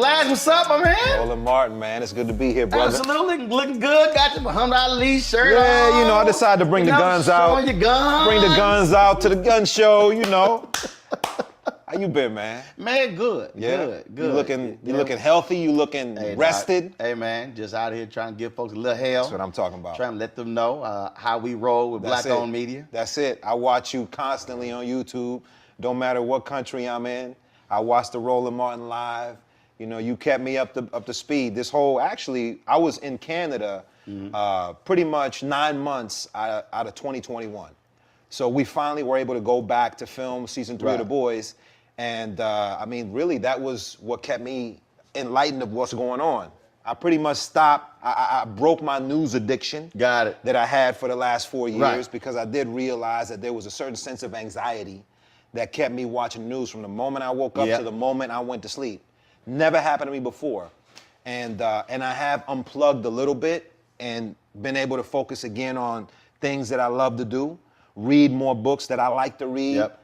Laz, what's up, my man? Roland Martin, man. It's good to be here, brother. Absolutely, looking good. Got your Muhammad Ali shirt on. Yeah, you know, I decided to bring the guns out. Showing your guns. Bring the guns out to the gun show, you know. How you been, man? Man, good. Yeah? Good. You looking healthy? You looking rested? Hey, man, just out here trying to give folks a little hell. That's what I'm talking about. Trying to let them know how we roll with Black-owned media. That's it. I watch you constantly on YouTube. Don't matter what country I'm in. I watch the Roland Martin live. You know, you kept me up to speed. Actually, I was in Canada pretty much 9 months out of 2021. So we finally were able to go back to film season 3 of The Boys. And I mean, really, that was what kept me enlightened of what's going on. I pretty much stopped. I broke my news addiction. Got it. That I had for the last 4 years Right. because I did realize that there was a certain sense of anxiety that kept me watching news from the moment I woke up to the moment I went to sleep. Never happened to me before. And I have unplugged a little bit and been able to focus again on things that I love to do, read more books that I like to read. Yep.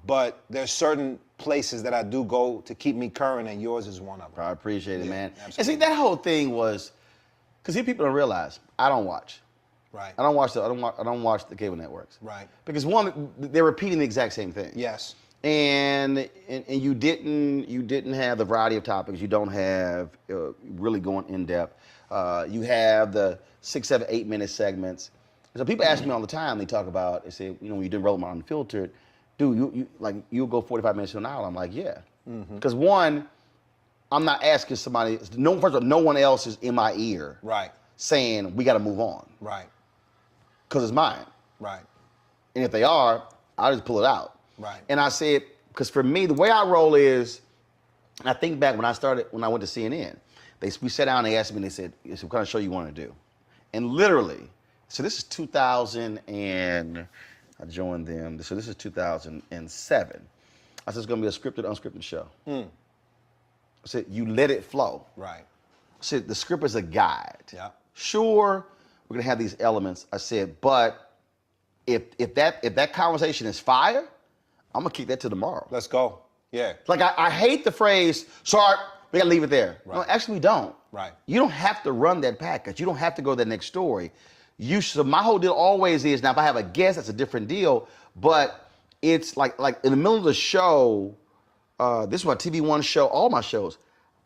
But there's certain places that I do go to keep me current, and yours is one of them. I appreciate it, man. Absolutely. And see, that whole thing was, because here people don't realize, I don't watch. Right. I don't watch the cable networks. Right. Because one, they're repeating the exact same thing. Yes. And you didn't have the variety of topics. You don't have really going in depth. You have the 6, 7, 8 minute segments. So people ask me all the time. They talk about. They say, you know, when you did Roland Martin Unfiltered, dude, you'll go 45 minutes to an hour. I'm like, yeah. Because one, I'm not asking somebody. First of all, no one else is in my ear. Right. Saying we got to move on. Right. Because it's mine. Right. And if they are, I'll just pull it out. Right. And I said, because for me, the way I roll is, I think back when I went to CNN, we sat down and they asked me, and they said, what kind of show you want to do? And literally, so this is 2000 and, I joined them, so this is 2007. I said, it's going to be a scripted, unscripted show. I said, you let it flow. Right. I said, the script is a guide. Yeah. Sure, we're going to have these elements. I said, but if that conversation is fire, I'm gonna keep that to tomorrow. Let's go. Yeah. Like I hate the phrase, sorry, we gotta leave it there. Right. No, actually we don't. Right. You don't have to run that package. You don't have to go to that next story. So my whole deal always is, now if I have a guest, that's a different deal, but it's like in the middle of the show, this is my TV One show, all my shows,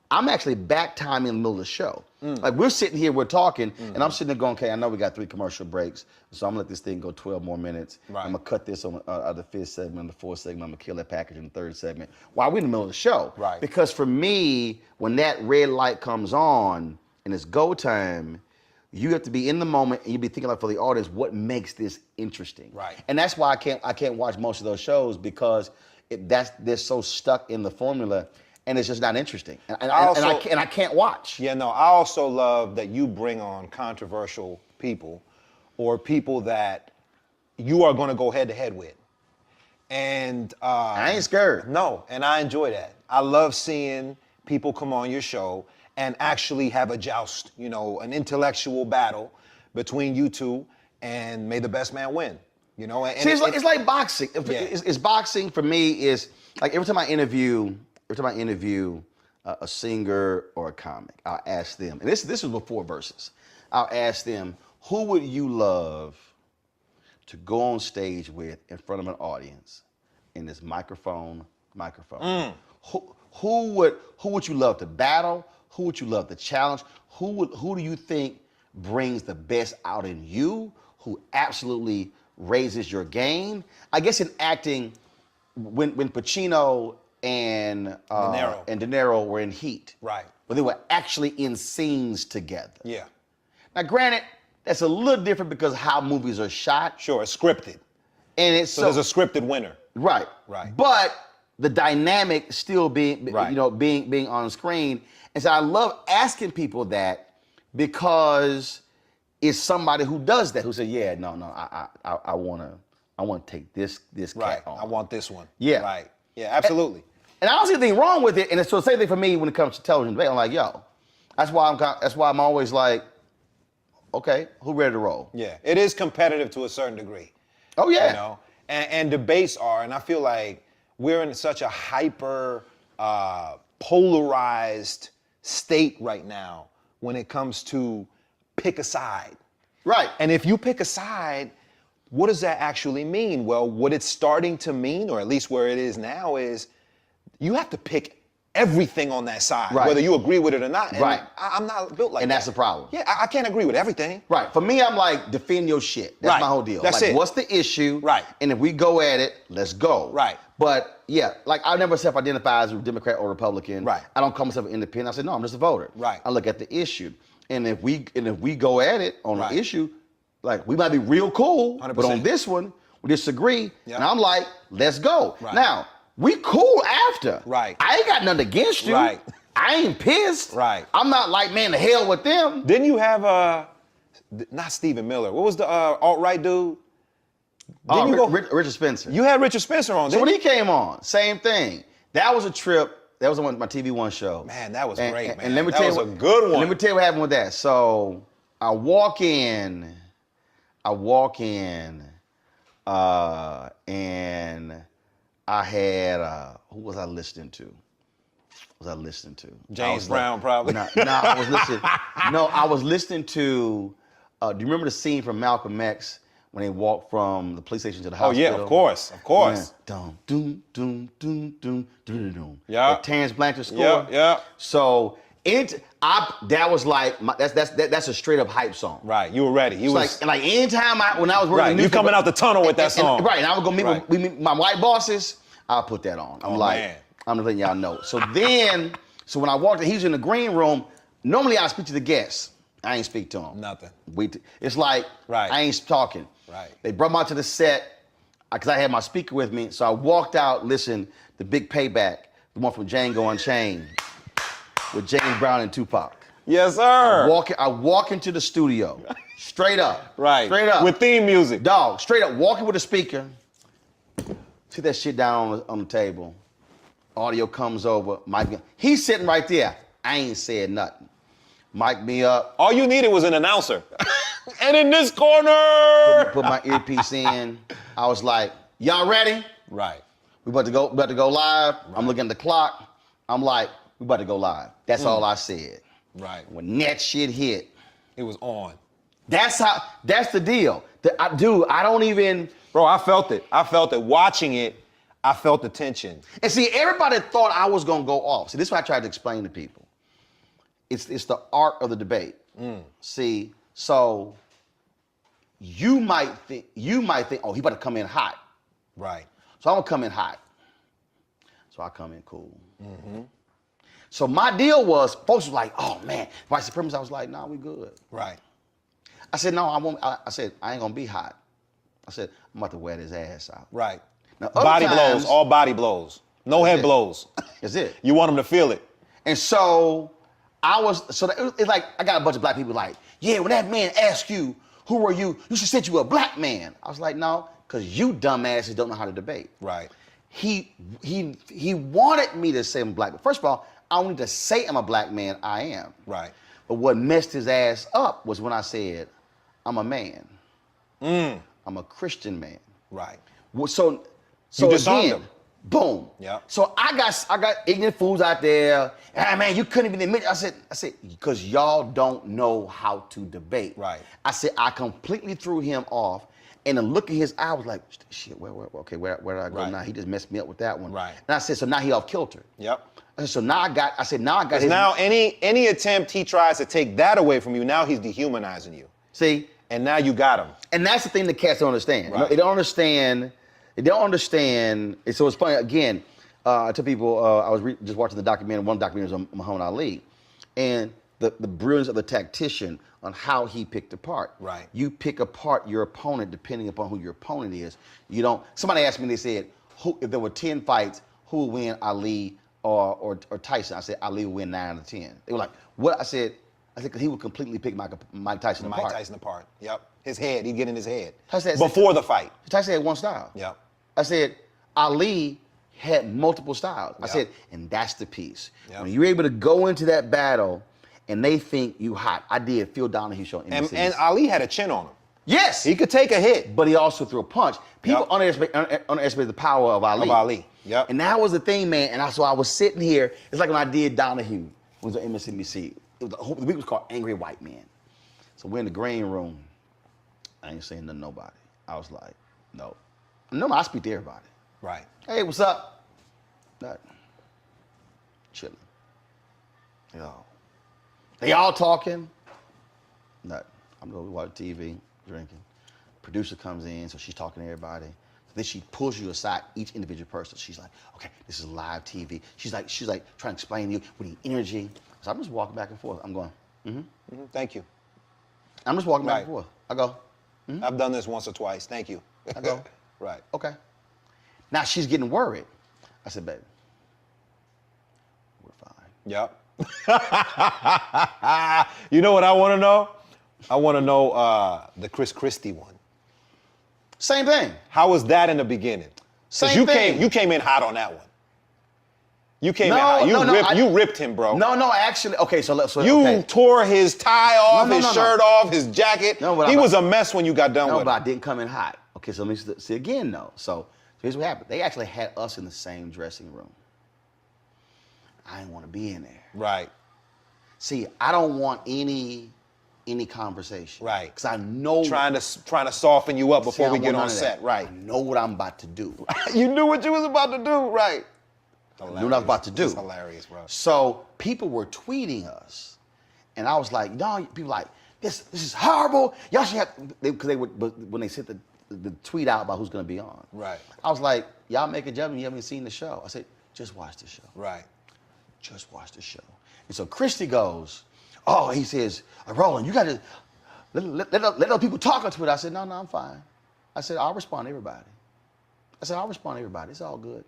I'm actually back time in the middle of the show. Like we're sitting here, we're talking, and I'm sitting there going, okay, I know we got 3 commercial breaks, so I'm gonna let this thing go 12 more minutes. Right. I'm gonna cut this on the 5th segment, the 4th segment, I'm gonna kill that package in the 3rd segment, while we're in the middle of the show. Right. Because for me, when that red light comes on and it's go time, you have to be in the moment and you be thinking like for the audience, what makes this interesting? Right. And that's why I can't watch most of those shows, because they're so stuck in the formula. And it's just not interesting, and I can't watch. Yeah, no, I also love that you bring on controversial people or people that you are going to go head to head with. And I ain't scared. No, and I enjoy that. I love seeing people come on your show and actually have a joust, you know, an intellectual battle between you two, and may the best man win. You know, and see, it's like boxing. Yeah. It's boxing for me is like every time I interview a singer or a comic, I'll ask them, and this is before verses, I'll ask them, who would you love to go on stage with in front of an audience in this microphone? Who would you love to battle? Who would you love to challenge? Who do you think brings the best out in you? Who absolutely raises your game? I guess in acting, when Pacino and De Niro were in Heat. Right. But they were actually in scenes together. Yeah. Now, granted, that's a little different because how movies are shot. Sure, it's scripted. And it's so there's a scripted winner. Right. Right. But the dynamic still being on screen. And so I love asking people that, because it's somebody who does that, who said, yeah, no, I wanna take this cat on. I want this one. Yeah. Right. Yeah, absolutely. And I don't see anything wrong with it. And it's the same thing for me when it comes to television debate. I'm like, yo, that's why I'm always like, okay, who ready to roll? Yeah, it is competitive to a certain degree. Oh yeah. You know, and debates are, and I feel like we're in such a hyper polarized state right now when it comes to pick a side. Right. And if you pick a side, what does that actually mean? Well, what it's starting to mean, or at least where it is now, is you have to pick everything on that side, right. whether you agree with it or not. And right. I'm not built like that. And that's the problem. Yeah, I can't agree with everything. Right. For me, I'm like, defend your shit. That's right. my whole deal. That's like, it. What's the issue? Right. And if we go at it, let's go. Right. But yeah, like I never self-identify as a Democrat or Republican. Right. I don't call myself an independent. I say, no, I'm just a voter. Right. I look at the issue. And if we go at it on right. an issue, like we might be real cool, 100%. but on this one, we disagree. Yep. And I'm like, let's go. Right. Now, we cool after. Right. I ain't got nothing against you. Right. I ain't pissed. Right. I'm not like, man, the hell with them. Didn't you have not Stephen Miller? What was the alt-right dude? Didn't you go? Richard Spencer. You had Richard Spencer on. So when he came on, same thing. That was a trip. That was on my TV One show. Man, that was great, man. And let me that tell was you a good one. Let me tell you what happened with that. So I walk in, and I had who was I listening to? James Brown, probably. No, I was listening. No, I was listening to. Do you remember the scene from Malcolm X when they walked from the police station to the hospital? Oh yeah, of course. Yeah. Dum dum dum dum dum dum dum. Yeah. The Terrence Blanchard score. Yeah. So that was like that's a straight up hype song. Right. You were ready. You was like anytime when I was working. right. You coming out the tunnel with that song. Right. And I would go meet Right. meet my white bosses. I'll put that on. I'm like, man. I'm letting y'all know. So when I walked in, he was in the green room. Normally I speak to the guests. I ain't speak to them. Nothing. It's like right. I ain't talking. Right. They brought me out to the set because I had my speaker with me. So I walked out, listened to Big Payback, the one from Django Unchained, with James Brown and Tupac. Yes, sir. I walk into the studio, straight up. Right. Straight up. With theme music. Dog, straight up, walking with a speaker. See that shit down on the table. Audio comes over. Mike, he's sitting right there. I ain't said nothing. Mic me up. All you needed was an announcer. And in this corner. Put my earpiece in. I was like, y'all ready? Right. We about to go live. Right. I'm looking at the clock. I'm like, we about to go live. That's all I said. Right. When that shit hit, it was on. That's the deal. I don't even. Bro, I felt it. Watching it, I felt the tension. And see, everybody thought I was gonna go off. See, this is what I tried to explain to people. It's the art of the debate. See, so you might think, oh, he about to come in hot. Right. So I'm gonna come in hot. So I come in cool. Mm-hmm. So my deal was, folks were like, oh man, white supremacists. I was like, nah, we good. Right. I said, no, I won't. I said, I ain't gonna be hot. I said, I'm about to wear his ass out. Right. Now, body blows, all body blows. No head blows. That's it. You want them to feel it. And so it's like, I got a bunch of black people like, yeah, when that man asked you, who are you? You should say you a black man. I was like, no, because you dumbasses don't know how to debate. Right. He wanted me to say I'm black. But first of all, I don't need to say I'm a black man, I am. Right. But what messed his ass up was when I said, I'm a man. I'm a Christian man. Right. So you disarmed again, him. Boom. Yeah. So I got ignorant fools out there. Man, you couldn't even admit. I said, because y'all don't know how to debate. Right. I said, I completely threw him off, and the look in his eye was like, shit, where did I go now? He just messed me up with that one. Right. And I said, so now he off kilter. Yep. I said, so now I got his. Now any attempt he tries to take that away from you, now he's dehumanizing you. See? And now you got him. And that's the thing that cats don't understand. Right. They don't understand. They don't understand. So it's funny, again, I tell people, I was just watching the documentary, one documentary on Muhammad Ali, and the brilliance of the tactician on how he picked apart. Right. You pick apart your opponent depending upon who your opponent is. You don't, somebody asked me, they said, if there were 10 fights, who would win, Ali or Tyson? I said, Ali would win 9 out of 10. They were like, what? I said, because he would completely pick Mike Tyson apart. Mike Tyson apart. Yep. His head. He'd get in his head. Tyson before the fight. Tyson had one style. Yep. I said, Ali had multiple styles. Yep. I said, and that's the piece. Yep. When you're able to go into that battle and they think you hot. I did Phil Donahue show on NBC. And Ali had a chin on him. Yes. He could take a hit. But he also threw a punch. People Yep. underestimate the power of Ali. Yep. And that was the thing, man. And so I was sitting here. It's like when I did Donahue. It was on MSNBC. The week was called Angry White Men. So we're in the green room. I ain't saying nothing to nobody. I was like, no. No, I speak to everybody. Right. Hey, what's up? Nothing. Chilling. Yo. They all talking. Nothing. I'm going to watch TV, drinking. Producer comes in, so she's talking to everybody. Then she pulls you aside, each individual person. She's like, okay, this is live TV. She's like trying to explain to you, we need energy. So I'm just walking back and forth. I'm going, Thank you. I'm just walking back Right. and forth. I go, I've done this once or twice. Thank you. I go, Right. okay. Now she's getting worried. I said, baby, we're fine. Yep. You know what I want to know? I want to know the Chris Christie one. Same thing. How was that in the beginning? 'Cause Same thing. You came in hot on that one. You came No, in hot. no, You ripped him, bro. No, actually, okay, so You okay. tore his tie off, No, his no. shirt off, his jacket. No, but he was a mess when you got done No, with but him. I didn't come in hot. Okay, so let me see again, though. So here's what happened. They actually had us in the same dressing room. I didn't want to be in there. Right. See, I don't want any conversation. Right. Because I know. Trying to soften you up before See, I we don't get want on none of set. that. Right. I know what I'm about to do. You knew what you was about to do. Right. I knew what I was about to do. It's hilarious, bro. So people were tweeting us, and I was like, no, people like, this is horrible. Y'all should have, because they would, but when they sent the tweet out about who's going to be on. Right. I was like, y'all make a judgment, you haven't seen the show. I said, just watch the show. Right. Just watch the show. And so Christy goes, oh, he says, Roland, you got to let other people talk on Twitter. I said, no, I'm fine. I said, I'll respond to everybody. It's all good.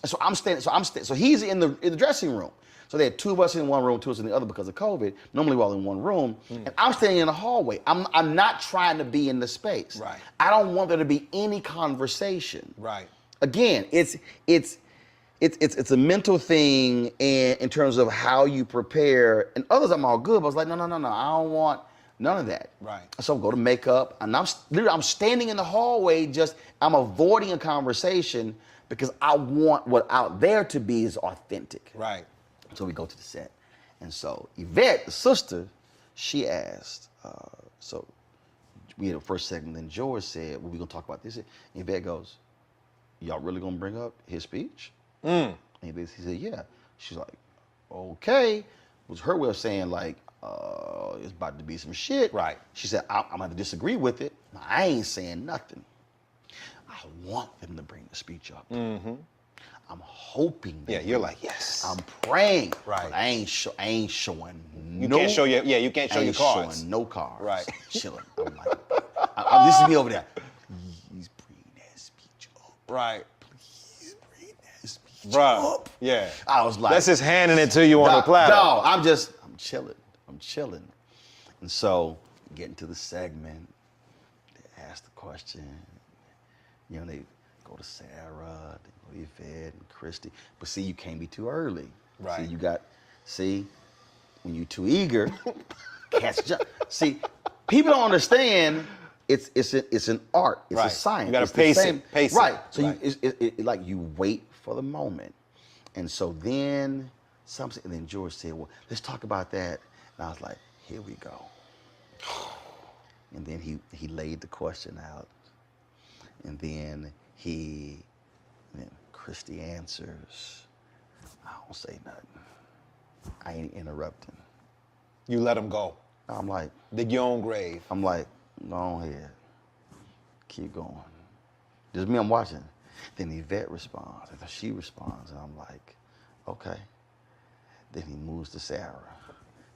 And so I'm standing. So he's in the dressing room. So they had two of us in one room, two of us in the other because of COVID. Normally we're all in one room, and I'm standing in the hallway. I'm not trying to be in the space. Right. I don't want there to be any conversation. Right. Again, it's a mental thing, and in terms of how you prepare. And others, I'm all good. But I was like, no. I don't want none of that. Right. So I go to makeup, and I'm standing in the hallway. I'm avoiding a conversation because I want what out there to be is authentic. Right. So we go to the set, and so Yvette, the sister, she asked. So we had the first segment. Then George said, "Well, we gonna talk about this." And Yvette goes, "Y'all really gonna bring up his speech?" And he said, "Yeah." She's like, "Okay." Was her way of saying like, "It's about to be some shit." Right. She said, "I'm gonna have to disagree with it." Now, I ain't saying nothing. I want them to bring the speech up. Mm-hmm. I'm hoping. Yeah, you're like, yes. I'm praying. Right. But I ain't showing You no. can't show your you can't show I your ain't cards. showing no cards. Right. Chilling. I'm like, this is me over there. Please bring that speech up. Right. Please bring that speech Bruh. up. Yeah. I was like, That's just handing it to you on a platter. No, I'm chilling. And so, getting to the segment, they ask the question. You know, they go to Sarah, they go to Yvette and Christy. But see, you can't be too early. Right. See, when you're too eager, cats jump. See, people don't understand. It's an art. It's a Right. science. You gotta It's the pace it, same- pace it. Right. So Right. it like you wait for the moment, and so then something. And then George said, "Well, let's talk about that." And I was like, "Here we go." And then he laid the question out, and then Christy answers. I don't say nothing. I ain't interrupting. You let them go. I'm like, Dig your own grave. go ahead. Keep going. Just me, I'm watching. Then Yvette responds, and she responds, and I'm like, okay. Then he moves to Sarah.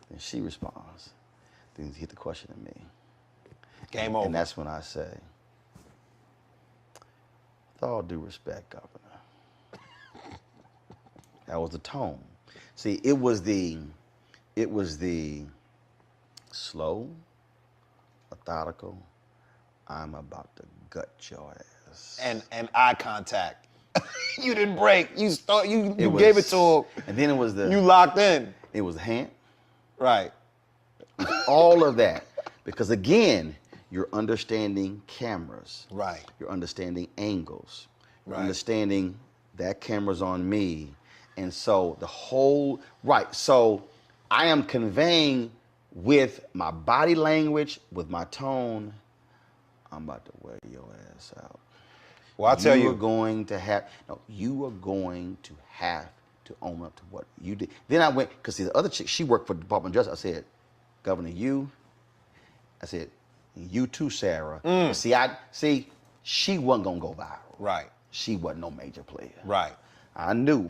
Then she responds. Then he hit the question at me. Game over. And that's when I say, with all due respect, Governor. That was the tone. See, it was the slow, methodical, I'm about to gut your ass. And eye contact. You didn't break. You was- gave it to him. And then it was You locked in. it was the hand. Right. All of that. Because again, you're understanding cameras. Right. You're understanding angles. You're Right. understanding that camera's on me. And so the whole, right, so I am conveying with my body language, with my tone, I'm about to wear your ass out. Well, I'll tell you. You are going to have to own up to what you did. Then I went, because the other chick, she worked for the Department of Justice. I said, Governor, you too, Sarah. But see, she wasn't going to go viral. Right. She wasn't no major player. Right. I knew.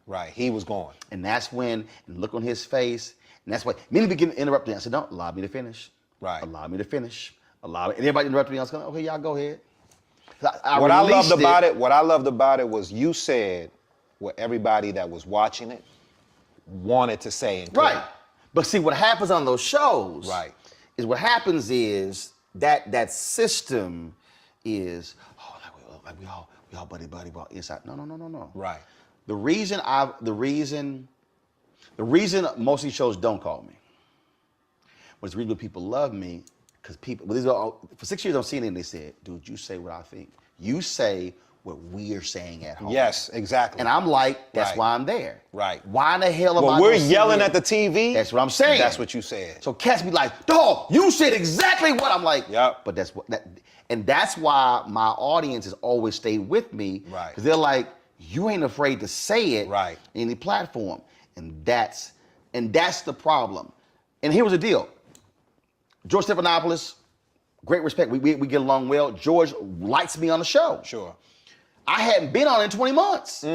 Right. He was going. And that's when, and look on his face, and that's why many people get interrupted. I said, don't allow me to finish. Right. Allow me to finish. And everybody interrupted me. I was going, okay, y'all go ahead. What I loved about it was you said what everybody that was watching it wanted to say. And right. But see, what happens on those shows is what happens is that system is, like we all buddy inside. No. Right. The reason most of these shows don't call me, but it's the reason people love me, because people, for 6 years on CNN, they said, dude, you say what I think. You say what we are saying at home. Yes, exactly. And I'm like, that's why I'm there. Right. Why the hell am I we're yelling at the TV. That's what I'm saying. That's what you said. So cats be like, dog, you said exactly what I'm like. Yep. But that's why my audience has always stayed with me. Right. Because they're like, you ain't afraid to say it right. in any platform. And that's the problem. And here was the deal. George Stephanopoulos, great respect. We get along well. George likes me on the show. Sure. I hadn't been on in 20 months.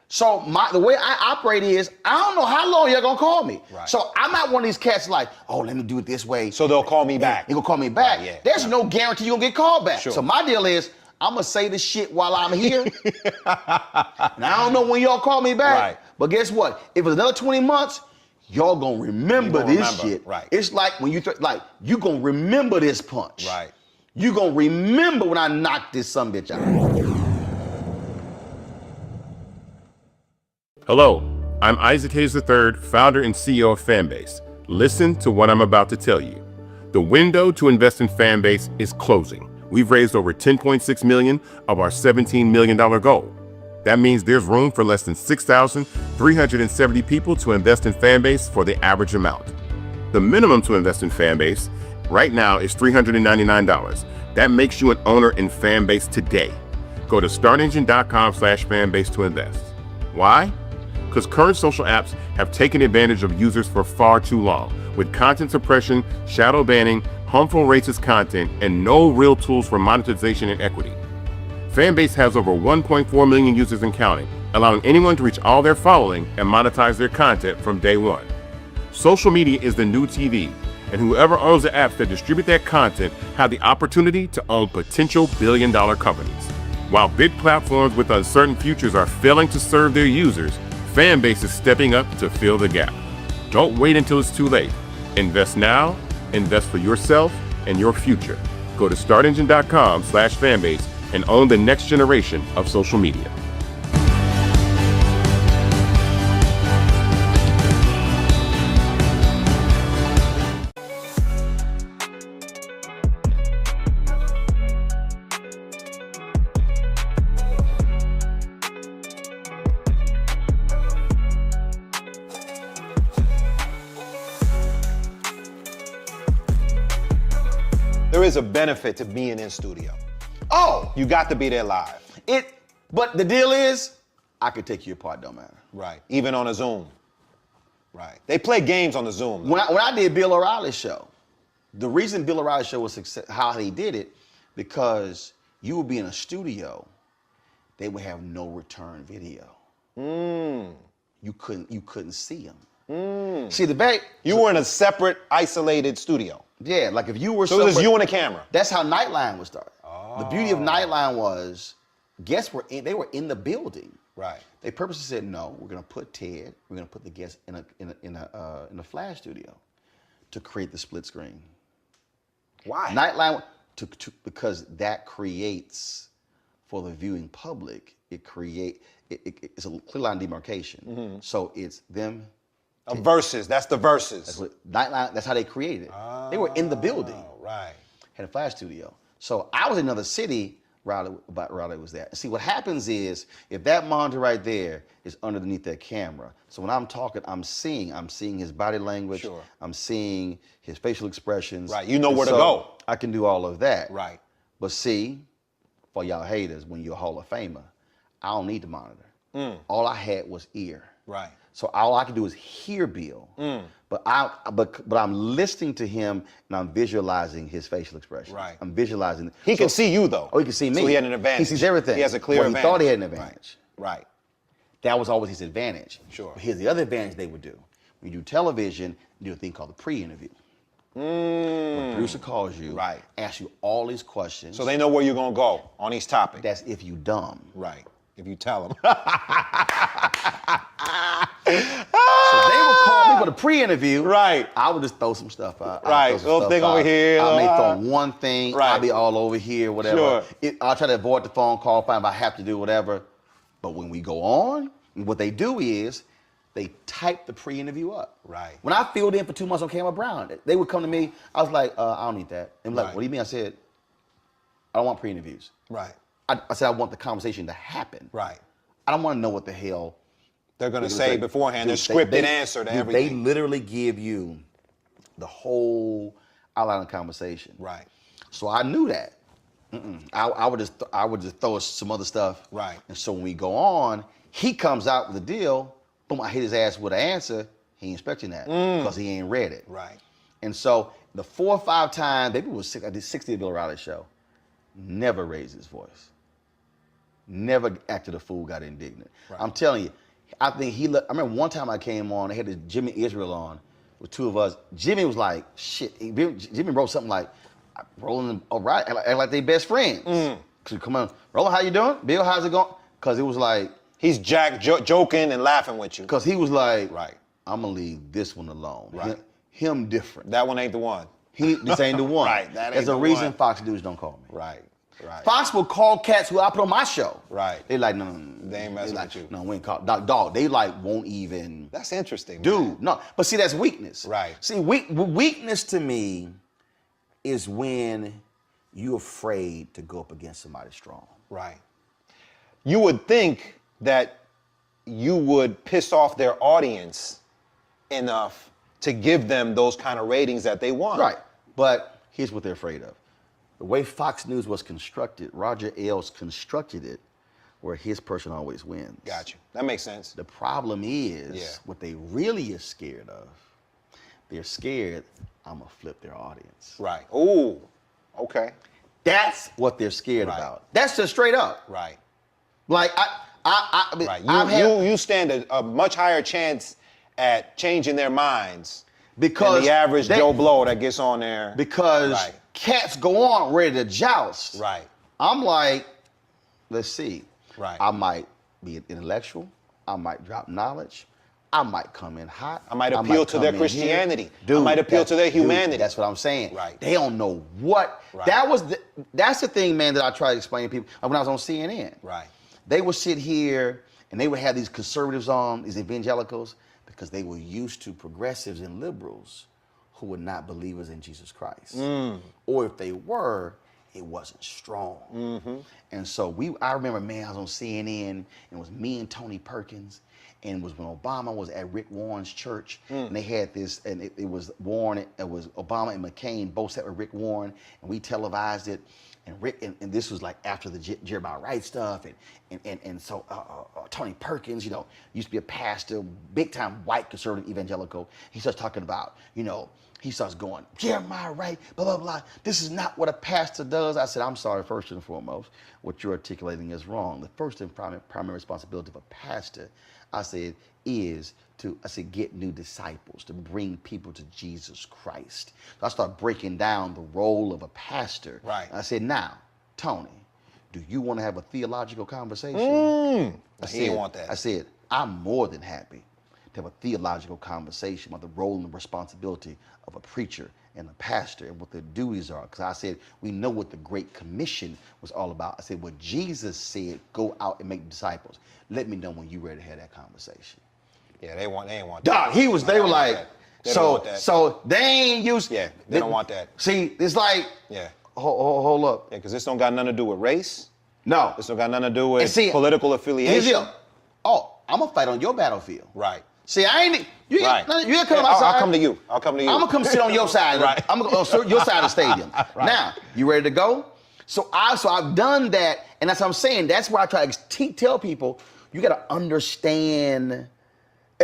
So the way I operate is, I don't know how long you're gonna call me. Right. So I'm not one of these cats like, oh, let me do it this way. So they'll call me back. They're gonna call me back. Right, There's no guarantee you're gonna get called back. Sure. So my deal is, I'm gonna say this shit while I'm here. And I don't know when y'all call me back. Right. But guess what? If it's another 20 months, y'all gonna remember this shit. Right. It's like when you gonna remember this punch. Right. You gonna remember when I knocked this sumbitch out. Hello, I'm Isaac Hayes III, founder and CEO of Fanbase. Listen to what I'm about to tell you. The window to invest in Fanbase is closing. We've raised over $10.6 million of our $17 million goal. That means there's room for less than 6,370 people to invest in Fanbase for the average amount. The minimum to invest in Fanbase right now is $399. That makes you an owner in Fanbase today. Go to startengine.com/fanbase to invest. Why? Because current social apps have taken advantage of users for far too long, with content suppression, shadow banning, harmful racist content, and no real tools for monetization and equity. Fanbase has over 1.4 million users and counting, allowing anyone to reach all their following and monetize their content from day one. Social media is the new TV, and whoever owns the apps that distribute that content have the opportunity to own potential billion-dollar companies. While big platforms with uncertain futures are failing to serve their users, Fanbase is stepping up to fill the gap. Don't wait until it's too late. Invest now, invest for yourself and your future. Go to startengine.com/fanbase and own the next generation of social media. There is a benefit to being in studio. Oh, You got to be there live. But the deal is, I could take you apart, don't matter. Right. Even on a Zoom. Right. They play games on the Zoom. When I did Bill O'Reilly's show, the reason Bill O'Reilly's show was success, how he did it, because you would be in a studio, they would have no return video. You couldn't see them. See You were in a separate, isolated studio. Yeah, like if you were So it was you and a camera. That's how Nightline was started. The beauty of Nightline was, guests they were in the building. Right. They purposely said, no, we're gonna put Ted, we're gonna put the guests in a flash studio to create the split screen. Why? Nightline because that creates for the viewing public. It's a clear line demarcation. So it's them. Versus. That's the versus. That's what Nightline. That's how they created it. They were in the building. Right. Had a flash studio. So I was in another city Riley was there. See, what happens is if that monitor right there is underneath that camera, so when I'm talking, I'm seeing his body language. Sure. I'm seeing his facial expressions. Right. You know where to So go. I can do all of that. Right. But see, for y'all haters, when you're a Hall of Famer, I don't need the monitor. All I had was ear. Right. So all I can do is hear Bill, but I'm listening to him and I'm visualizing his facial expression. Right. I'm visualizing. He can see you though. Oh, he can see me. So he had an advantage. He sees everything. He has a clear He advantage. thought he had an advantage. Right. That was always his advantage. Sure. But here's the other advantage they would do. When you do television, you do a thing called the pre-interview. When the producer calls you, Right. asks you all these questions. So they know where you're gonna go on each topic. That's if you dumb. Right. If you tell them. So they would call me for the pre-interview. Right. I would just throw some stuff out. Right. Little thing over here. I may throw one thing. Right. I'll be all over here, whatever. Sure. I'll try to avoid the phone call, fine, if I have to do whatever. But when we go on, what they do is they type the pre-interview up. Right. When I filled in for 2 months on Cameron Brown, they would come to me. I was like, I don't need that. And like, Right. what do you mean? I said, I don't want pre-interviews. Right. I said I want the conversation to happen. Right. I don't want to know what the hell They're gonna They say say, beforehand. dude, Their scripted answer to dude, everything. They literally give you the whole outline of the conversation. Right. So I knew that. I would just throw some other stuff. Right. And so when we go on, he comes out with a deal. Boom! I hit his ass with an answer. He ain't expecting that because he ain't read it. Right. And so the 4 or 5 times, maybe it was 6, I did 60 Bill O'Reilly show. Never raised his voice. Never acted a fool, got indignant. Right. I'm telling you, I think I remember one time I came on, they had this Jimmy Israel on with 2 of us. Jimmy was like, shit. Jimmy wrote something like, Roland O'Reilly, act like they best friends. So come on, Roland, how you doing? Bill, how's it going? Because it was like, He's joking and laughing with you. because he was like, Right. I'm going to leave this one alone. Right. Him different. That one ain't the one. This ain't the one. Right, that ain't There's a the reason one. Fox dudes don't call me. Right. Right. Fox will call cats who I put on my show. Right. They like, no. They ain't messing with you. No, we ain't call. Dog, they like won't even. That's interesting. Dude, man. no. But see, that's weakness. Right. See, weakness to me is when you're afraid to go up against somebody strong. Right. You would think that you would piss off their audience enough to give them those kind of ratings that they want. Right. But here's what they're afraid of. The way Fox News was constructed, Roger Ailes constructed it where his person always wins. Got you. That makes sense. The problem is, Yeah. what they really are scared of, they're scared I'm going to flip their audience. Right. Ooh. Okay. That's what they're scared Right. about. That's just straight up. Right. Like, I mean, Right. You stand a much higher chance at changing their minds because than the average Joe Blow that gets on there. Because Right. cats go on ready to joust. Right. I'm like, let's see. Right. I might be an intellectual. I might drop knowledge. I might come in hot. I might appeal to come their in Christianity. here. Dude, I might appeal to their humanity. Dude, that's what I'm saying. Right. They don't know what. Right. That's the thing, man, that I try to explain to people. Like when I was on CNN. Right. They would sit here and they would have these conservatives on, these evangelicals, because they were used to progressives and liberals who were not believers in Jesus Christ. Or if they were, it wasn't strong. And so I remember, man, I was on CNN and it was me and Tony Perkins, and it was when Obama was at Rick Warren's church, and they had this, and it was Warren, it was Obama and McCain both sat with Rick Warren, and we televised it. And Rick, and this was like after the Jeremiah Wright stuff, and so Tony Perkins, you know, used to be a pastor, big time white conservative evangelical. He starts talking about, you know, he starts going, Jeremiah Wright, blah, blah, blah. This is not what a pastor does. I said, I'm sorry, first and foremost, what you're articulating is wrong. The first and primary responsibility of a pastor, I said, is to, get new disciples, to bring people to Jesus Christ. So I start breaking down the role of a pastor. Right. I said, now, Tony, do you want to have a theological conversation? He didn't want that. I said, I'm more than happy to have a theological conversation about the role and the responsibility of a preacher and a pastor and what their duties are. Because I said, we know what the Great Commission was all about. I said, what Jesus said, go out and make disciples. Let me know when you're ready to have that conversation. Yeah, they ain't want that. Dog, they were like, They don't want that. so they ain't used. Yeah, they don't want that. See, it's like, Yeah. hold up. Yeah, because this don't got nothing to do with race. No. This don't got nothing to do with And see, political Here's affiliation. the deal. Oh, I'm gonna fight on your battlefield. Right. See, I ain't. You Right. you ain't come to my I'll side. come to you. I'll come to you. I'm gonna come sit on your side. Right. I'm gonna on your side of the stadium. Right. Now, you ready to go? So I've done that, and that's what I'm saying. That's why I try to tell people you got to understand.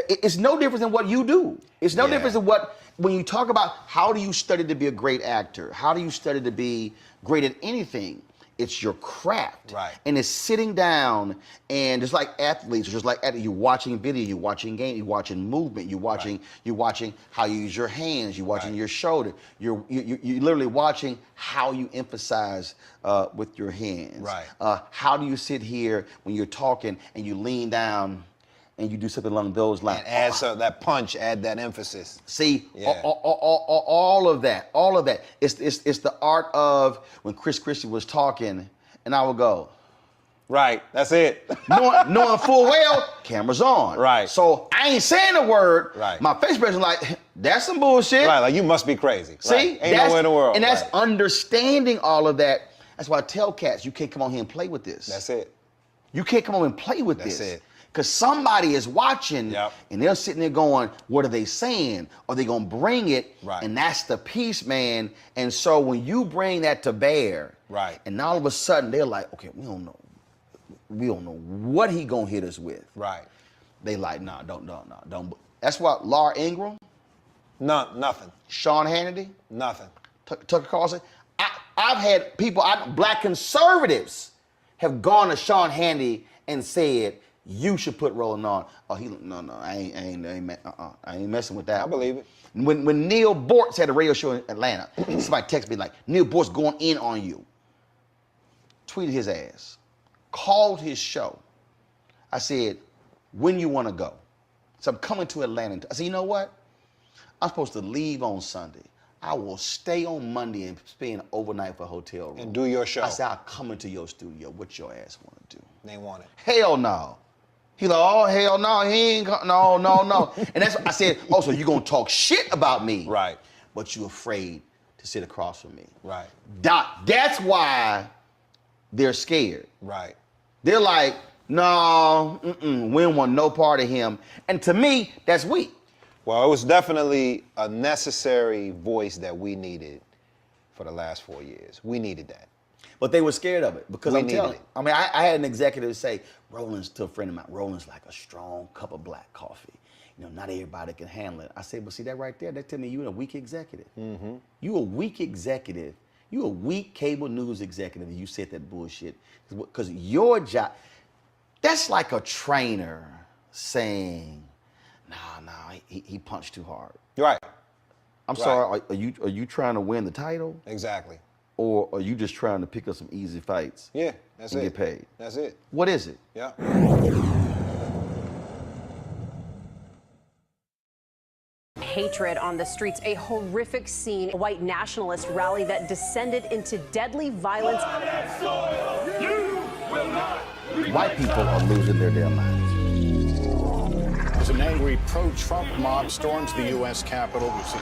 It's no different than what you do. It's no Yeah. different than what when you talk about how do you study to be a great actor? How do you study to be great at anything? It's your craft. Right. And it's sitting down and just like athletes, just like you're watching video, you're watching game, you're watching movement, you're watching how you use your hands, you're watching your shoulder, you're literally watching how you emphasize with your hands. Right. How do you sit here when you're talking and you lean down and you do something along those lines? And add that punch, add that emphasis. See, Yeah. all of that. It's the art of when Chris Christie was talking, and I would go, Right, that's it. knowing full well, camera's on. Right. So I ain't saying a word. Right. My face expression like, that's some bullshit. Right, like you must be crazy. See, Right. Ain't nowhere in the world. And that's Right. understanding all of that. That's why I tell cats, you can't come on here and play with this. That's it. You can't come on and play with That's this. it. Because somebody is watching Yep. and they're sitting there going, what are they saying? Are they going to bring it? Right. And that's the piece, man. And so when you bring that to bear, Right. and all of a sudden they're like, okay, we don't know what he going to hit us with. Right. They like, nah, don't. That's why Laura Ingraham, Nothing. Sean Hannity, Nothing. Tucker Carlson. I've had people, black conservatives have gone to Sean Hannity and said, you should put Rolling On. Oh, I ain't messing with that. I believe it. When Neil Bortz had a radio show in Atlanta, somebody texted me like, Neil Bortz going in on you. Tweeted his ass. Called his show. I said, when you want to go? So I'm coming to Atlanta. I said, you know what? I'm supposed to leave on Sunday. I will stay on Monday and spend overnight for a hotel room. And do your show. I said, I'll come into your studio. What your ass want to do? They want it. Hell no. He like, oh, hell no, he ain't, no. And that's what I said, oh, so you gonna talk shit about me. Right. But you afraid to sit across from me. Right. That's why they're scared. Right. They're like, no, we don't want no part of him. And to me, that's weak. Well, it was definitely a necessary voice that we needed for the last 4 years. We needed that. But they were scared of it because We I'm telling needed you. I mean, I had an executive say, Rollins, to a friend of mine, Rollins like a strong cup of black coffee. You know, not everybody can handle it. I said, but see that right there, that tell me you're a weak executive. Mm-hmm. You a weak executive. You a weak cable news executive if you said that bullshit. Because your job, that's like a trainer saying, nah, he punched too hard. Right. I'm sorry, are you trying to win the title? Exactly. Or are you just trying to pick up some easy fights? Yeah, that's and it. get paid. That's it. What is it? Yeah. Hatred on the streets, a horrific scene, a white nationalist rally that descended into deadly violence. White people are losing their damn minds. As an angry pro-Trump mob storms the U.S. Capitol, we've seen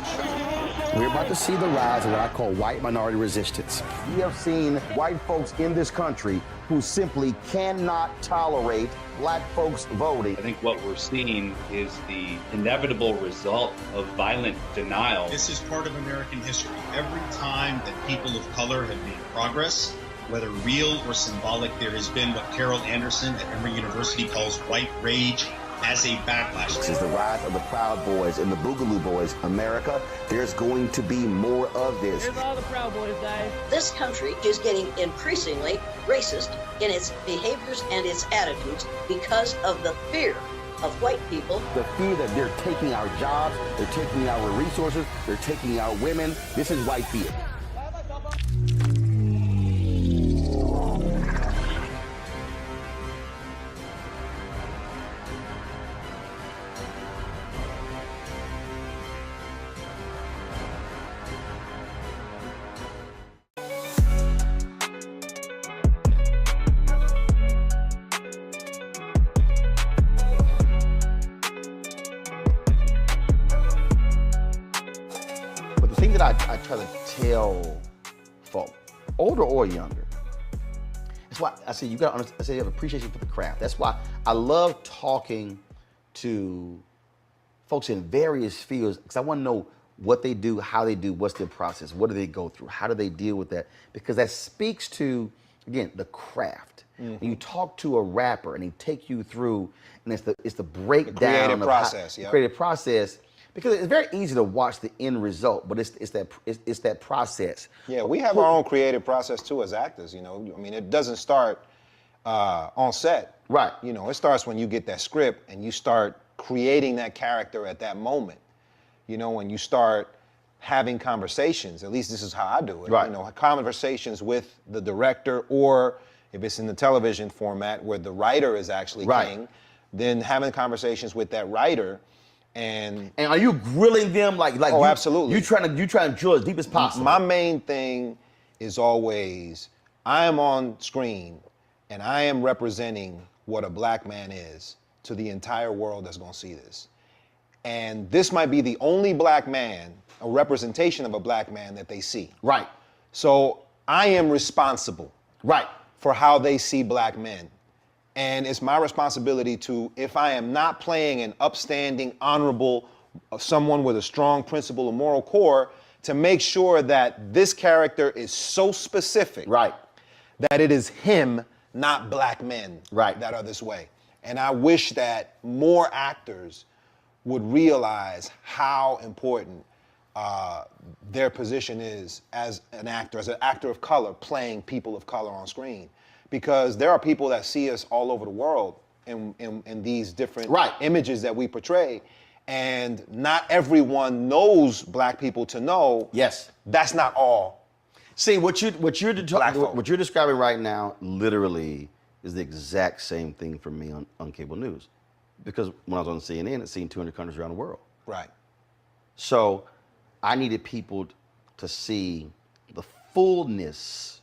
We're about to see the rise of what I call white minority resistance. We have seen white folks in this country who simply cannot tolerate black folks voting. I think what we're seeing is the inevitable result of violent denial. This is part of American history. Every time that people of color have made progress, whether real or symbolic, there has been what Carol Anderson at Emory University calls white rage as a backlash. This is the rise of the Proud Boys and the Boogaloo Boys. America, there's going to be more of this. Here's all the Proud Boys, guys. This country is getting increasingly racist in its behaviors and its attitudes because of the fear of white people. The fear that they're taking our jobs, they're taking our resources, they're taking our women. This is white fear. Thing that I try to tell folk, older or younger, That's why I say you got to understand. I say you have appreciation for the craft. That's why I love talking to folks in various fields because I want to know what they do, how they do, what's their process, what do they go through, how do they deal with that? Because that speaks to, again, the craft. When you talk to a rapper and he take you through, and it's the breakdown creative of process, the yeah. creative process. Because it's very easy to watch the end result, but it's that process. Yeah, we have our own creative process too as actors. You know, I mean, it doesn't start on set. Right. You know, it starts when you get that script and you start creating that character at that moment. You know, when you start having conversations. At least this is how I do it. Right. You know, conversations with the director, or if it's in the television format where the writer is actually Right. king, then having conversations with that writer. And are you grilling them like oh, absolutely. You trying to drill as deep as possible? My main thing is always, I am on screen and I am representing what a black man is to the entire world that's gonna see this. And this might be the only black man, a representation of a black man that they see. Right. So I am responsible Right. for how they see black men. And it's my responsibility to, if I am not playing an upstanding, honorable, someone with a strong principle or moral core, to make sure that this character is so specific Right. that it is him, not black men, Right. that are this way. And I wish that more actors would realize how important their position is as an actor of color, playing people of color on screen. Because there are people that see us all over the world in these different Right. images that we portray. And not everyone knows black people to know. Yes. That's not all. See, what you're Black folk. what you're describing right now literally is the exact same thing for me on cable news. Because when I was on CNN, it's seen 200 countries around the world. Right. So I needed people to see the fullness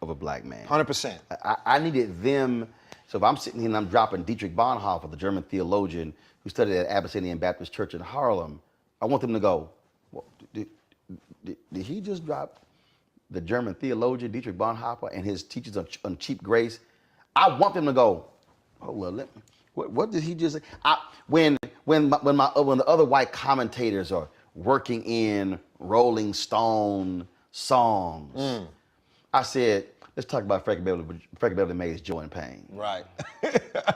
of a black man. 100%. I needed them. So if I'm sitting here and I'm dropping Dietrich Bonhoeffer, the German theologian who studied at Abyssinian Baptist Church in Harlem, I want them to go, well, did he just drop the German theologian Dietrich Bonhoeffer and his teachings on cheap grace? I want them to go, oh well, what did he just say? When the other white commentators are working in Rolling Stone songs, I said, let's talk about Frankie Beverly Mays' Joy and Pain. Right.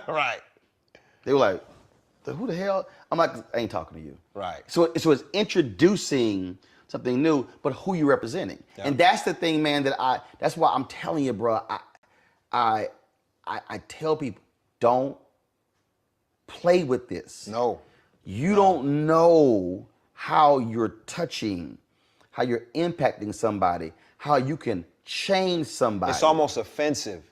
Right. They were like, who the hell? I'm like, I ain't talking to you. Right. So it's introducing something new, but who you representing. Yeah. And that's the thing, man, that's why I'm telling you, bro, I tell people, don't play with this. No. You don't know how you're touching, how you're impacting somebody, how you can change somebody. It's almost offensive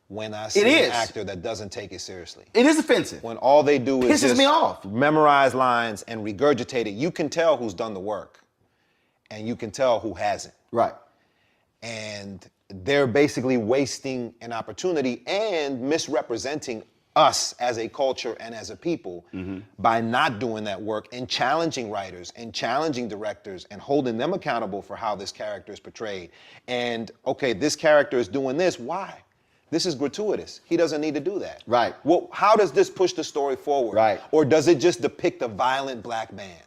when I see an actor that doesn't take it seriously. It is offensive. When all they do is Pisses just me off. memorize lines and regurgitate it. You can tell who's done the work, and you can tell who hasn't. Right. And they're basically wasting an opportunity and misrepresenting us as a culture and as a people by not doing that work and challenging writers and challenging directors and holding them accountable for how this character is portrayed. And okay, this character is doing this, why? This is gratuitous. He doesn't need to do that. Right. Well, how does this push the story forward? Right. Or does it just depict a violent black man?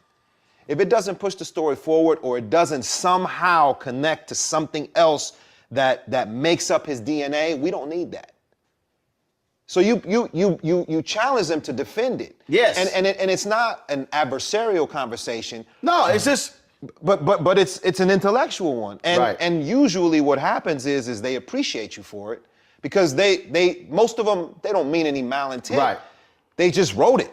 If it doesn't push the story forward, or it doesn't somehow connect to something else that makes up his DNA, we don't need that. So you challenge them to defend it. Yes. And it's not an adversarial conversation. No, it's just. But it's an intellectual one. And Right. and usually what happens is they appreciate you for it, because they most of them, they don't mean any malintent. Right. They just wrote it,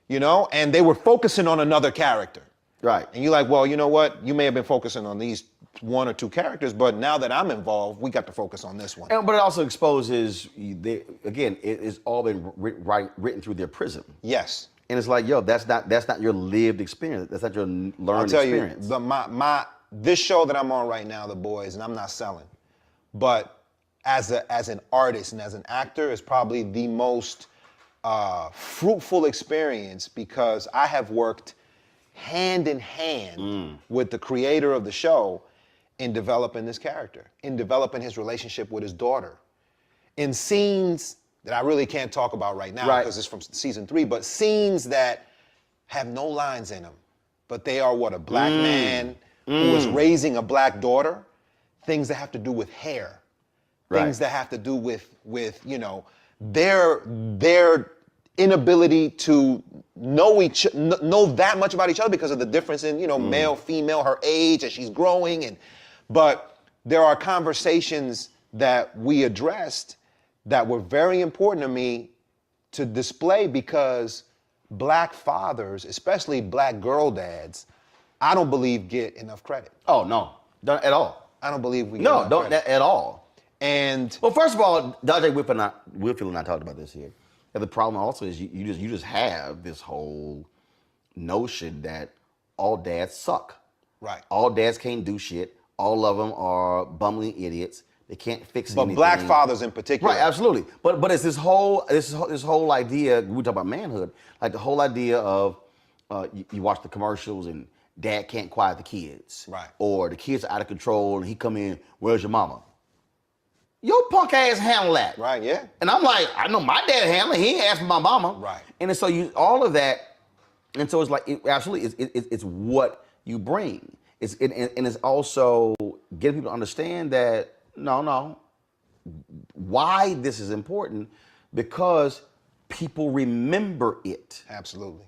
you know, and they were focusing on another character. Right. And you're like, well, you know what? You may have been focusing on these one or two characters, but now that I'm involved, we got to focus on this one. But it also exposes, it's all been written through their prism. Yes. And it's like, yo, that's not your lived experience. That's not your learned I'll tell experience. you, this show that I'm on right now, The Boys, and I'm not selling, but as an artist and as an actor, it's probably the most fruitful experience, because I have worked hand in hand with the creator of the show, in developing this character, in developing his relationship with his daughter, in scenes that I really can't talk about right now because it's from season 3, but scenes that have no lines in them, but they are what a black man who is raising a black daughter, things that have to do with hair, things that have to do with you know, their inability to know that much about each other because of the difference in, you know, male, female, her age as she's growing, but there are conversations that we addressed that were very important to me to display because black fathers, especially black girl dads, I don't believe get enough credit. Oh no, not at all. I don't believe we get enough don't credit. at all. And well, first of all, Dr. Whitfield and I talked about this here. And the problem also is you just have this whole notion that all dads suck. Right. All dads can't do shit. All of them are bumbling idiots. They can't fix anything. But black fathers in particular. Right, absolutely. But it's this whole idea, we talk about manhood, like the whole idea of you watch the commercials and dad can't quiet the kids. Right. Or the kids are out of control and he come in, where's your mama? Your punk ass handle that. Right, yeah. And I'm like, I know my dad handle it. He ain't asked for my mama. Right. And so all of that, and so it's like, it's what you bring. And it's also getting people to understand that, no, why this is important, because people remember it. Absolutely.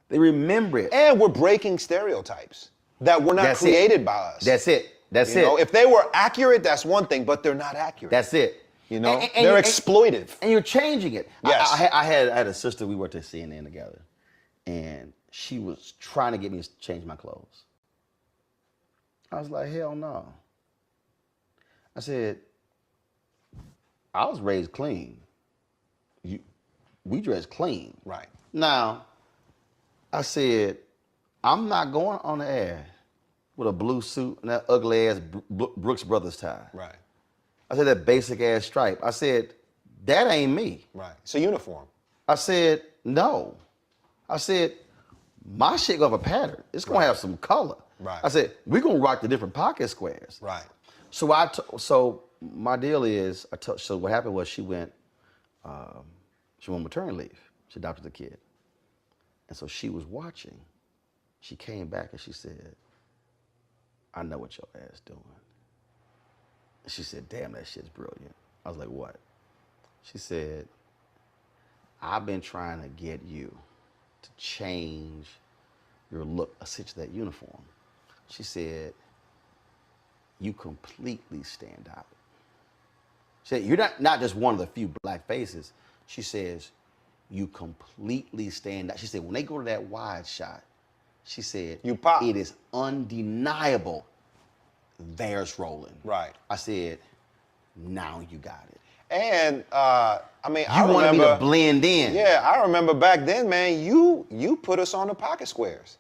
They remember it. And we're breaking stereotypes that were not created by us. That's it. That's you know, if they were accurate, that's one thing, but they're not accurate. That's it. You know, they're exploitive. And you're changing it. Yes. I had a sister, we worked at CNN together, and she was trying to get me to change my clothes. I was like, hell no. I said, I was raised clean. We dress clean. Right. Now, I said, I'm not going on the air with a blue suit and that ugly ass Brooks Brothers tie. Right. I said, that basic ass stripe. I said, that ain't me. Right. It's a uniform. I said, no. I said, my shit gonna have a pattern. It's gonna have some color. Right. I said, we're gonna rock the different pocket squares. Right. So my deal is, so what happened was she went maternity leave. She adopted the kid. And so she was watching. She came back and she said, I know what your ass doing. And she said, damn, that shit's brilliant. I was like, what? She said, I've been trying to get you to change your look, essentially that uniform. She said, you completely stand out. She said, you're not just one of the few black faces. She says, you completely stand out. She said, when they go to that wide shot, she said, you pop. It is undeniable there's rolling. Right. I said, now you got it. And I mean, I remember, wanted me to blend in. Yeah, I remember back then, man. You put us on the pocket squares.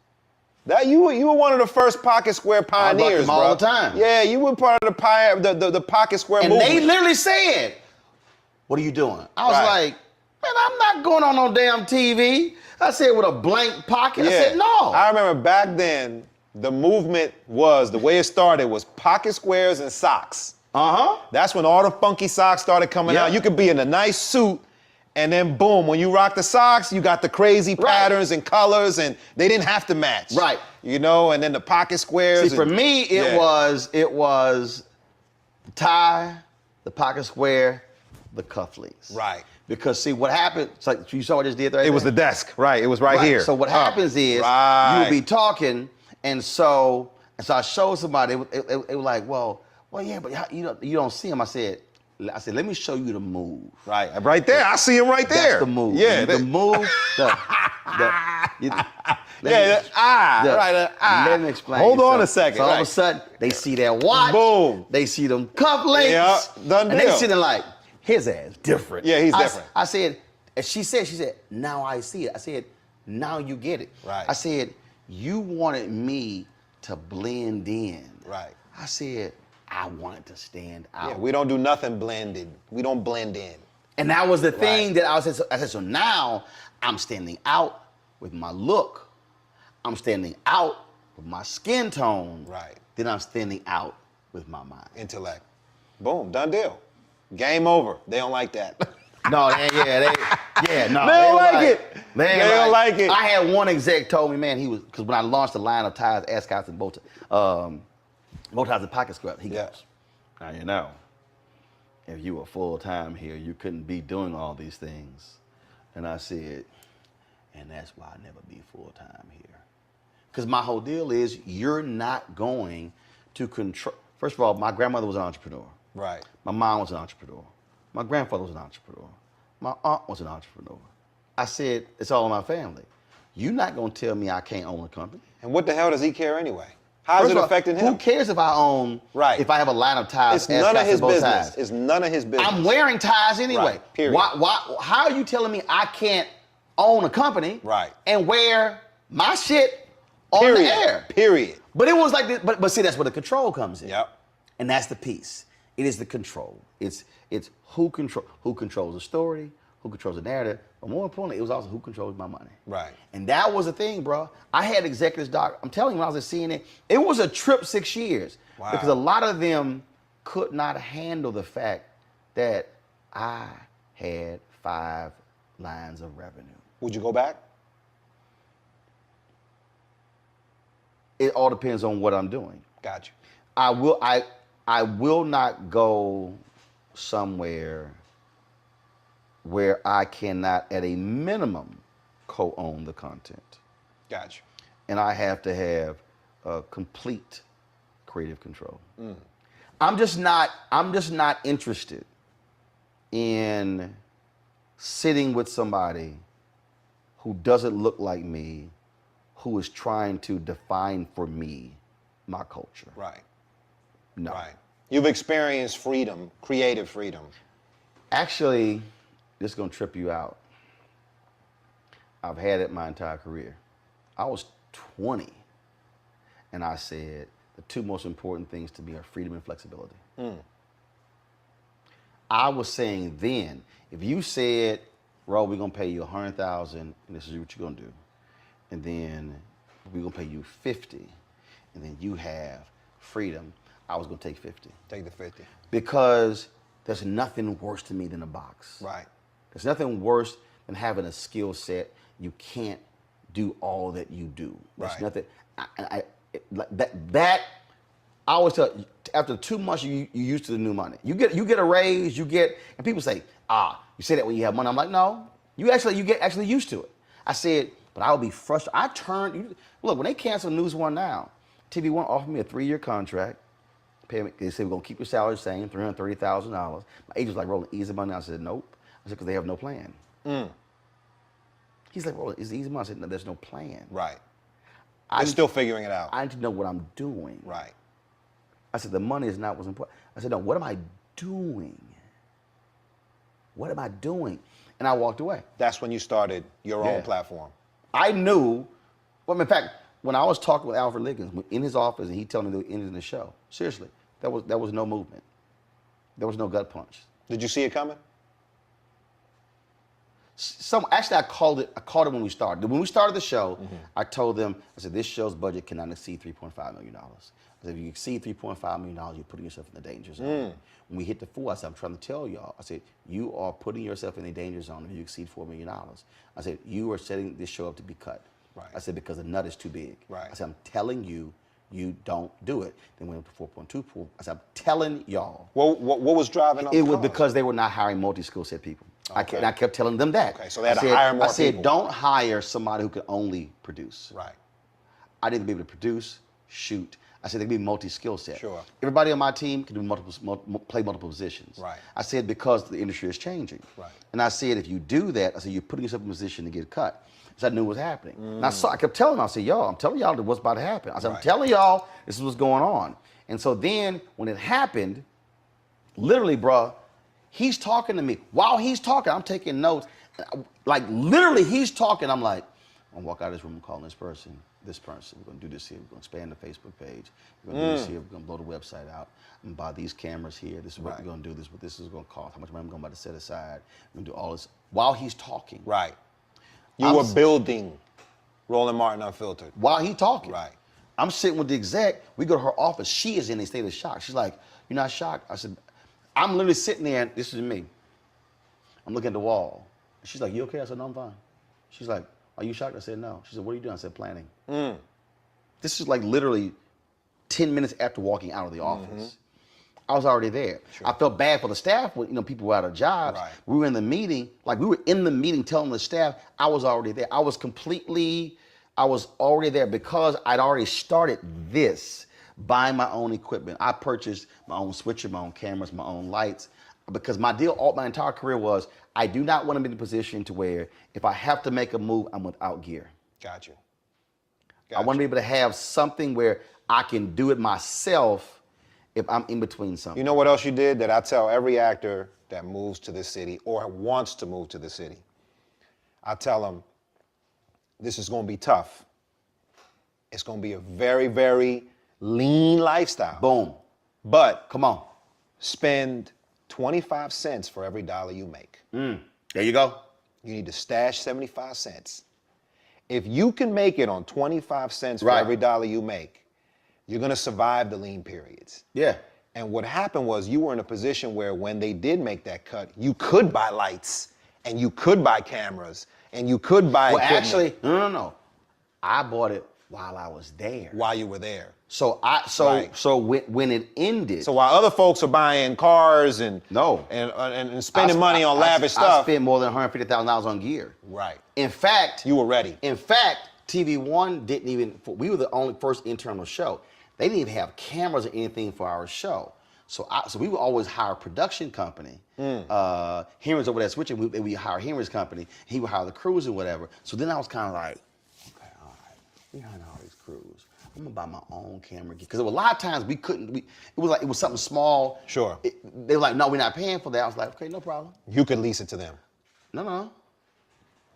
That you were one of the first pocket square pioneers, them all the time. Yeah, you were part of the pocket square movement. And they literally said, "What are you doing?" I was like, "Man, I'm not going on no damn TV." I said, "With a blank pocket." Yeah. I said, "No." I remember back then, the movement was, the way it started was pocket squares and socks. That's when all the funky socks started coming out. You could be in a nice suit, and then boom, when you rock the socks, you got the crazy patterns and colors, and they didn't have to match. Right. You know, and then the pocket squares. See, for me, it was the tie, the pocket square, the cufflinks. Right. Because see, what happened, it's like you saw what I just did right there? It was the desk, right? It was right here. So what happens is, you would be talking, and so I showed somebody, it was like, well, yeah, but how, you don't see him. I said, let me show you the move. Right there. I see him right there. That's the move. Yeah. The move. Let me explain. Hold on a second. So all of a sudden, they see that watch. Boom. They see them cufflinks. Yeah, done and deal. they sitting like, his ass different. Yeah, he's different. I said, and she said, now I see it. I said, now you get it. Right. I said, you wanted me to blend in. Right. I said, I wanted to stand out. Yeah, we don't do nothing blended. We don't blend in. And that was the thing that I said, so now I'm standing out with my look. I'm standing out with my skin tone. Right. Then I'm standing out with my mind. Intellect. Boom, done deal. Game over. They don't like that. No, no. They don't like it. They don't like it. I had one exec told me, man, because when I launched the line of ties, ascots, and bow ties and pocket scrubs, he goes, now you know, if you were full-time here, you couldn't be doing all these things. And I said, and that's why I never be full-time here. Because my whole deal is you're not going to control. First of all, my grandmother was an entrepreneur. Right. My mom was an entrepreneur. My grandfather was an entrepreneur. My aunt was an entrepreneur. I said, it's all in my family. You're not going to tell me I can't own a company. And what the hell does he care anyway? How's it affecting him? Who cares if I own, if I have a line of ties? It's none of his business. Ties. It's none of his business. I'm wearing ties anyway. Right, period. How are you telling me I can't own a company and wear my shit on the air? Period. But it was like this, but see, that's where the control comes in. Yep. And that's the piece. It is the control. It's who controls the story, who controls the narrative, but more importantly, it was also who controls my money. Right. And that was the thing, bro. I had executives, doc. I'm telling you, when I was at CNN, it was a trip 6 years. Wow. Because a lot of them could not handle the fact that I had 5 lines of revenue. Would you go back? It all depends on what I'm doing. Got you. I will not go somewhere where I cannot, at a minimum, co-own the content. Got you. And I have to have complete creative control. I'm just not interested in sitting with somebody who doesn't look like me, who is trying to define for me my culture. Right. No. Right. You've experienced freedom, creative freedom. Actually, this is gonna trip you out. I've had it my entire career. I was 20, and I said the 2 most important things to me are freedom and flexibility. I was saying then, if you said, Ro, we're gonna pay you $100,000, and this is what you're gonna do, and then we're gonna pay you 50, and then you have freedom, I was gonna take 50. Take the 50. Because there's nothing worse to me than a box. Right. There's nothing worse than having a skill set you can't do all that you do. There's nothing. I always tell you, after 2 months you used to the new money. You get a raise. And people say, you say that when you have money. I'm like, no, you get actually used to it. I said, but I would be frustrated. Look, when they cancel News One now, TV One offered me a 3-year contract. They said, we're going to keep your salary the same, $330,000. My agent was like, rolling easy money. I said, nope. I said, because they have no plan. He's like, rolling, it's easy money. I said, no, there's no plan. Right. They're still figuring it out. I need to know what I'm doing. Right. I said, the money is not what's important. I said, no, what am I doing? What am I doing? And I walked away. That's when you started your own platform. I knew, well, in fact, when I was talking with Alfred Liggins in his office and he told me they were ending the show, seriously, there was no movement. There was no gut punch. Did you see it coming? Actually, I called it when we started. When we started the show, I told them, I said, this show's budget cannot exceed $3.5 million. I said, if you exceed $3.5 million, you're putting yourself in the danger zone. When we hit the 4, I said, I'm trying to tell y'all. I said, you are putting yourself in the danger zone if you exceed $4 million. I said, you are setting this show up to be cut. Right. I said, because the nut is too big. Right. I said, I'm telling you, you don't do it. Then went up to 4.2. I said, I'm telling y'all. What was driving up it? Was because they were not hiring multi-skill set people. Okay. I kept telling them that. Okay, so they had to hire more people. I said, don't hire somebody who can only produce. Right. I need to be able to produce, shoot. I said they can be multi-skill set. Sure. Everybody on my team can do play multiple positions. Right. I said because the industry is changing. Right. And I said if you do that, I said you're putting yourself in a position to get cut. So I knew what was happening. And I kept telling them, I said, y'all, I'm telling y'all what's about to happen. I said, I'm telling y'all this is what's going on. And so then when it happened, literally, bruh, he's talking to me. While he's talking, I'm taking notes. Like literally he's talking, I'm like, I'm gonna walk out of this room and call this person. We're gonna do this here. We're gonna expand the Facebook page. We're gonna do this here. We're gonna blow the website out. I'm gonna buy these cameras here. This is what we're gonna do. This is what this is gonna cost. How much money I'm gonna set aside. We're gonna do all this while he's talking. Right. You were building Roland Martin Unfiltered. While he's talking. Right. I'm sitting with the exec. We go to her office. She is in a state of shock. She's like, "You're not shocked?" I said, "I'm literally sitting there, and this is me. I'm looking at the wall." She's like, "You okay?" I said, "No, I'm fine." She's like, "Are you shocked?" I said, "No." She said, "What are you doing?" I said, "Planning." This is like literally 10 minutes after walking out of the office. I was already there. Sure. I felt bad for the staff when people were out of jobs. Right. We were in the meeting, telling the staff I was already there. I was already there because I'd already started this, buying my own equipment. I purchased my own switcher, my own cameras, my own lights, because my deal my entire career was I do not want to be in a position to where if I have to make a move, I'm without gear. Got you. I want to be able to have something where I can do it myself if I'm in between something. You know what else you did that I tell every actor that moves to this city or wants to move to the city? I tell them, this is going to be tough. It's going to be a very, very lean lifestyle. Boom. But come on, spend 25 cents for every dollar you make. There you go. You need to stash 75 cents. If you can make it on 25 cents for Right. every dollar you make, you're going to survive the lean periods. Yeah. And what happened was you were in a position where when they did make that cut, you could buy lights and you could buy cameras and you could buy equipment. Actually, no. I bought it while I was there. While you were there. So when it ended. So while other folks are buying cars and spending money on lavish stuff. I spent more than $150,000 on gear. Right. In fact, you were ready. In fact, TV One didn't even. We were the only first internal show. They didn't even have cameras or anything for our show. So we would always hire a production company. Henry's over there switching. We hire Henry's company. He would hire the crews and whatever. So then I was kind of like, okay, all right, we hiring all these crews. I'm gonna buy my own camera because a lot of times we couldn't. It was something small. Sure. They were like, no, we're not paying for that. I was like, okay, no problem. You could lease it to them. No.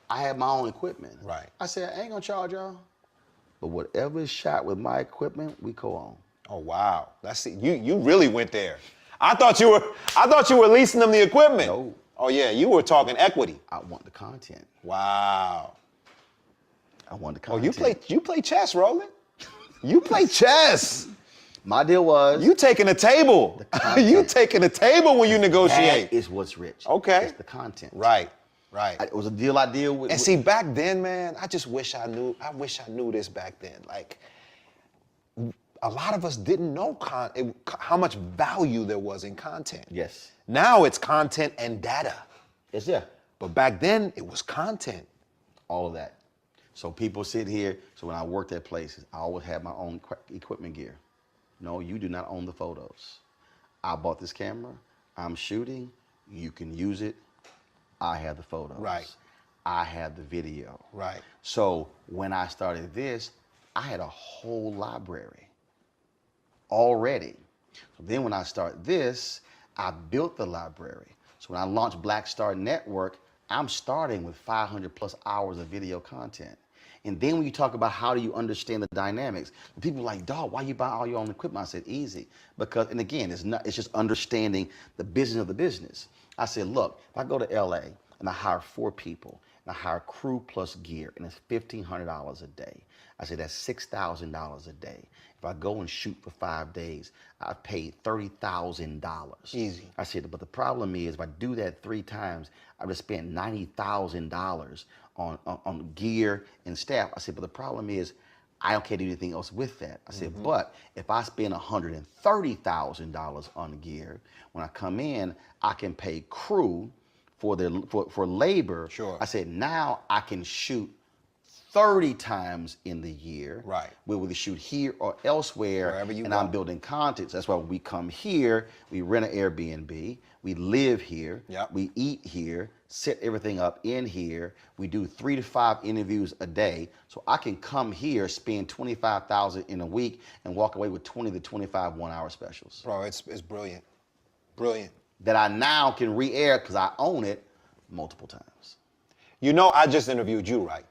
I had my own equipment. Right. I said, I ain't gonna charge y'all. But whatever is shot with my equipment, we co-own. Oh wow, that's it. You really went there. I thought you were leasing them the equipment. No. Oh yeah, you were talking equity. I want the content. Wow. I want the Oh, content. you play chess, Roland. You play chess. My deal was you taking a table. You taking a table when you negotiate. That is what's rich. Okay. It's the content. Right. It was a deal I deal with. And see, back then, man, I just wish I knew. I wish I knew this back then. Like, a lot of us didn't know how much value there was in content. Yes. Now it's content and data. Yes, yeah. But back then, it was content. All of that. So people sit here. So when I worked at places, I always had my own equipment gear. No, you do not own the photos. I bought this camera. I'm shooting. You can use it. I have the photos. Right. I have the video. Right. So when I started this, I had a whole library already. So then when I start this, I built the library. So when I launched Black Star Network, I'm starting with 500 plus hours of video content. And then when you talk about how do you understand the dynamics, people are like, dog, why you buy all your own equipment? I said, easy. Because, and again, it's just understanding the business of the business. I said, look, if I go to LA and I hire 4 people and I hire crew plus gear and it's $1,500 a day, I said, that's $6,000 a day. If I go and shoot for 5 days, I paid $30,000. Easy. I said, but the problem is if I do that 3 times, I just spent $90,000 on gear and staff. I said, but the problem is I can't do anything else with that. I said, but if I spend $130,000 on gear, when I come in, I can pay crew for labor. Sure. I said, now I can shoot 30 times in the year. Right. Whether we shoot here or elsewhere. Wherever you and go. I'm building content. That's why when we come here, we rent an Airbnb, we live here, Yep. we eat here, set everything up in here. We do 3 to 5 interviews a day. So I can come here, spend $25,000 in a week, and walk away with 20 to 25 1-hour specials. Bro, it's brilliant. Brilliant. That I now can re-air because I own it multiple times. You know, I just interviewed you, right?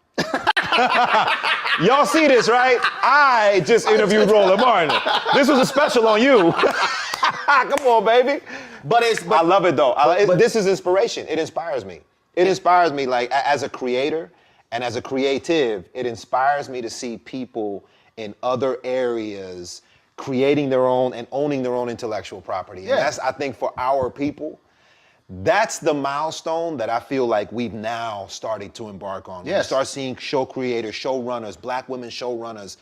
Y'all see this, right? I just interviewed Roland Martin. This was a special on you. Come on, baby. I love it though. This is inspiration. It inspires me. It inspires me, like as a creator and as a creative. It inspires me to see people in other areas, creating their own and owning their own intellectual property. And that's, I think, for our people, that's the milestone that I feel like we've now started to embark on. Yes. We start seeing show creators, showrunners, black women showrunners,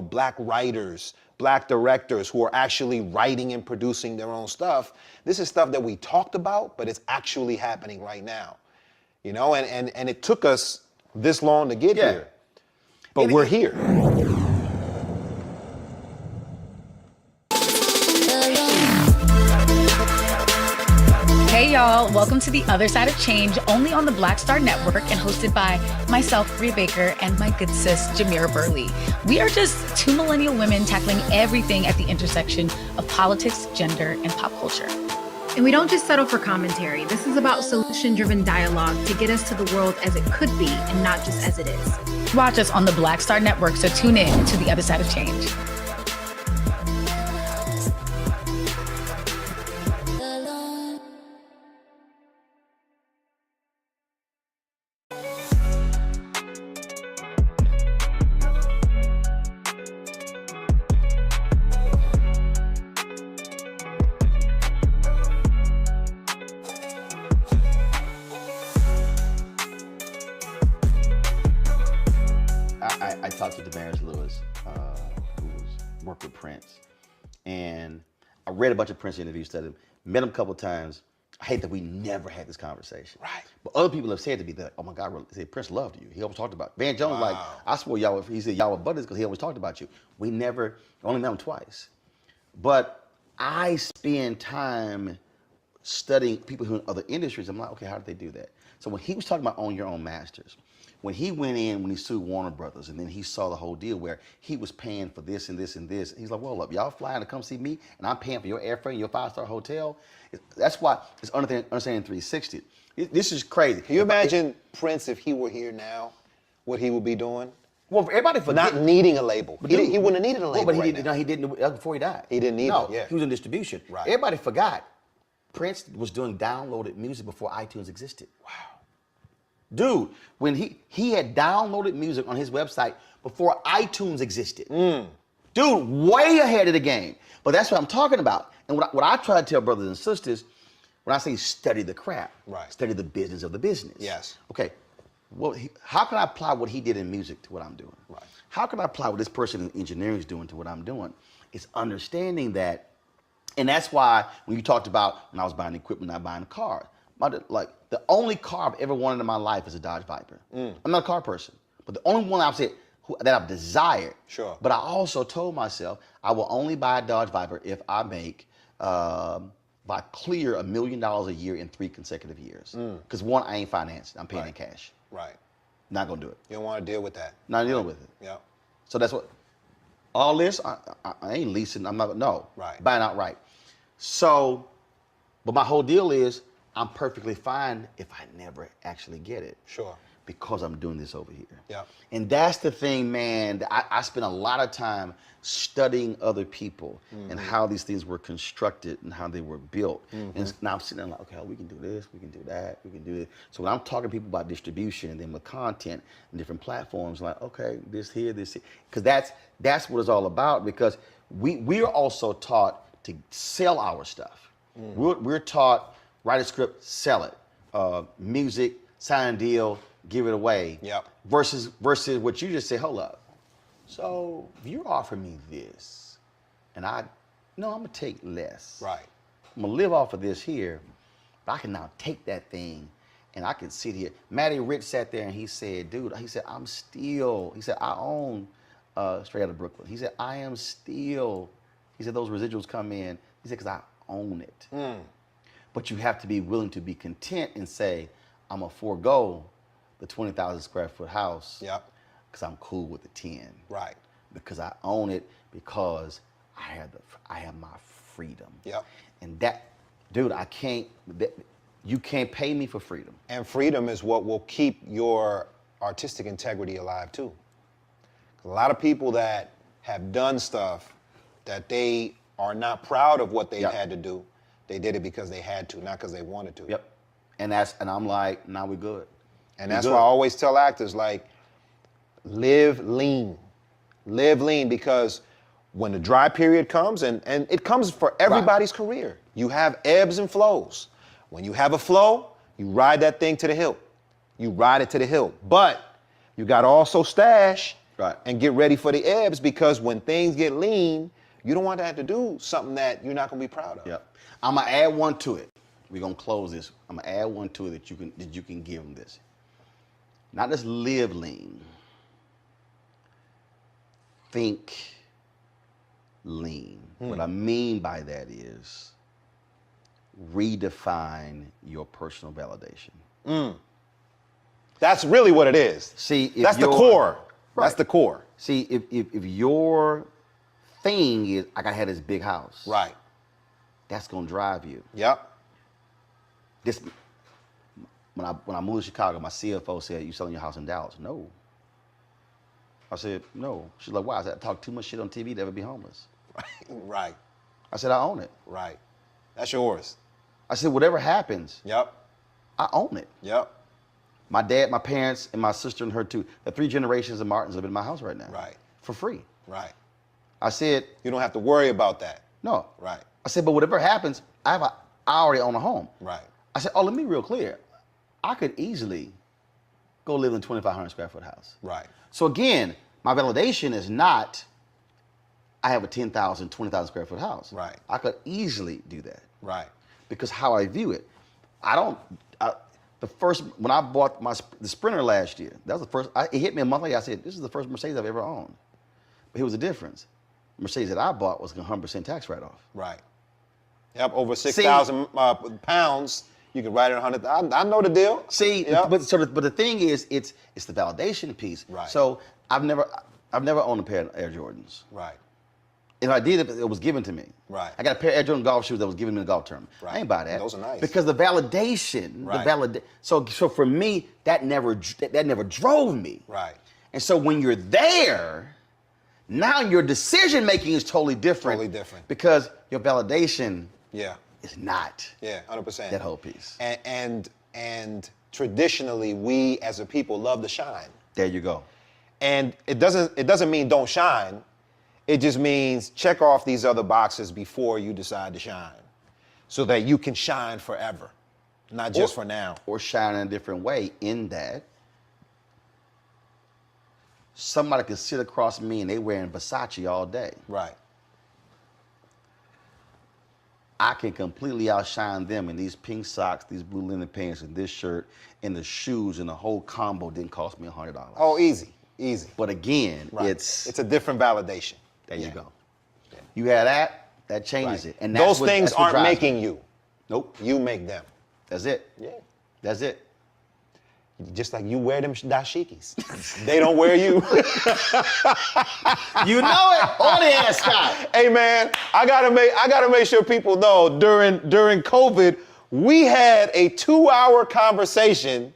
black writers, black directors who are actually writing and producing their own stuff. This is stuff that we talked about, but it's actually happening right now. And it took us this long to get here. But we're here. Hey y'all, welcome to The Other Side of Change, only on the Black Star Network and hosted by myself, Rhea Baker, and my good sis, Jamira Burley. We are just two millennial women tackling everything at the intersection of politics, gender, and pop culture. And we don't just settle for commentary. This is about solution-driven dialogue to get us to the world as it could be and not just as it is. Watch us on the Black Star Network, so tune in to The Other Side of Change. I talked to Damaris Lewis, who's worked with Prince, and I read a bunch of Prince interviews, studied him, met him a couple of times. I hate that we never had this conversation. Right. But other people have said to me that, oh my God, Prince loved you. He always talked about it. Van Jones, like, I swore he said y'all were buddies because he always talked about you. We never, only met him twice. But I spend time studying people who are in other industries. I'm like, okay, how did they do that? So when he was talking about Own Your Own Masters, when he went in, when he sued Warner Brothers, and then he saw the whole deal where he was paying for this and this and this, he's like, well, look, y'all flying to come see me, and I'm paying for your airfare and your 5-star hotel. That's why it's Understanding 360. This is crazy. Can you imagine Prince if he were here now, what he would be doing? Well, everybody forget. Not needing a label. He wouldn't have needed a label. But he right didn't. now. No, he didn't. That was before he died. He didn't need it. Yeah. He was in distribution. Right. Everybody forgot. Prince was doing downloaded music before iTunes existed. Wow. Dude, when he had downloaded music on his website before iTunes existed. Dude, way ahead of the game. But that's what I'm talking about. And what I try to tell brothers and sisters, when I say study the craft, right, study the business of the business. Yes. Okay. Well, how can I apply what he did in music to what I'm doing? Right. How can I apply what this person in engineering is doing to what I'm doing? It's understanding that, and that's why when you talked about when I was buying equipment, not buying a car, like the only car I've ever wanted in my life is a Dodge Viper. I'm not a car person, but the only one I've said that I've desired. Sure. But I also told myself I will only buy a Dodge Viper if I make by clear $1 million a year in 3 consecutive years. Because one, I ain't financed. I'm paying in cash. Right. Not gonna do it. You don't want to deal with that. Not dealing with it. Yeah. So that's what. All this, I ain't leasing. I'm not. No. Right. Buying outright. So, but my whole deal is I'm perfectly fine if I never actually get it. Sure. Because I'm doing this over here. Yeah. And that's the thing, man. I spend a lot of time studying other people and how these things were constructed and how they were built. And now I'm sitting there like, okay, we can do this, we can do that, we can do this. So when I'm talking to people about distribution and then with content and different platforms, like, okay, this here, because that's what it's all about. Because we are also taught to sell our stuff. We're taught, write a script, sell it. Music, sign a deal, give it away. Yep. Versus what you just said, hold up. So if you offer me this, and I'm gonna take less. Right. I'm gonna live off of this here, but I can now take that thing and I can sit here. Matty Rich sat there and he said, dude, he said, I own Straight Outta Brooklyn. He said, I am still, he said, those residuals come in. He said, because I own it. But you have to be willing to be content and say, I'm gonna forego the 20,000 square foot house. Yep. Because I'm cool with the 10. Right. Because I own it, because I have my freedom. Yep. And that, dude, you can't pay me for freedom. And freedom is what will keep your artistic integrity alive too. A lot of people that have done stuff that they are not proud of what they had to do, they did it because they had to, not because they wanted to. Yep. And I'm like, now we're good. And that's why I always tell actors, like, live lean. Live lean, because when the dry period comes, and it comes for everybody's career, you have ebbs and flows. When you have a flow, you ride that thing to the hilt. You ride it to the hilt. But you got to also stash and get ready for the ebbs, because when things get lean, you don't want to have to do something that you're not going to be proud of. Yep. I'm going to add one to it. We're going to close this. I'm going to add one to it that you can give them this. Not just live lean. Think lean. What I mean by that is redefine your personal validation. That's really what it is. See, that's the core. That's the core. See, if your thing is, I gotta have this big house. Right. That's gonna drive you. Yep. This, when I moved to Chicago, my CFO said, "You selling your house in Dallas?" No. I said, "No." She's like, "Why?" I said, "I talk too much shit on TV to ever be homeless." Right. I said, "I own it." Right. That's yours. I said, "Whatever happens, Yep. I own it." Yep. My dad, my parents, and my sister and her too. The 3 generations of Martins live in my house right now. Right. For free. Right. I said, you don't have to worry about that. No. Right. I said, but whatever happens, I already own a home. Right. I said, oh, let me be real clear. I could easily go live in a 2,500 square foot house. Right. So again, my validation is not, I have a 10,000, 20,000 square foot house. Right. I could easily do that. Right. Because how I view it, when I bought the Sprinter last year, that was the first, it hit me a month later, I said, this is the first Mercedes I've ever owned. But here was the difference. The Mercedes that I bought was 100% tax write-off. Right. Yep, over 6,000 pounds, you can write it 100. I know the deal. See, yep. but the thing is, it's the validation piece. Right. So I've never owned a pair of Air Jordans. Right. If I did, it was given to me. Right. I got a pair of Air Jordan golf shoes that was given to me in the golf tournament. Right. I ain't buy that. Those are nice. Because the validation, right. So for me, that never drove me. Right. And so when you're there, now your decision making is totally different. Totally different. Because your validation is not. Yeah, 100%. That whole piece. And traditionally, we as a people love to shine. There you go. And it doesn't mean don't shine. It just means check off these other boxes before you decide to shine, so that you can shine forever, not just for now. Or shine in a different way, in that somebody could sit across me and they wearing Versace all day. Right. I can completely outshine them in these pink socks, these blue linen pants, and this shirt, and the shoes, and the whole combo didn't cost me $100. Oh, easy, easy. But again, right. it's a different validation. There you go. Yeah. You have that changes it. And those things aren't making you. Nope. You make them. That's it. Yeah. That's it. Just like you wear them dashikis. They don't wear you. You know it. On the ass, Scott. Hey man, I gotta make sure people know during COVID, we had a 2-hour conversation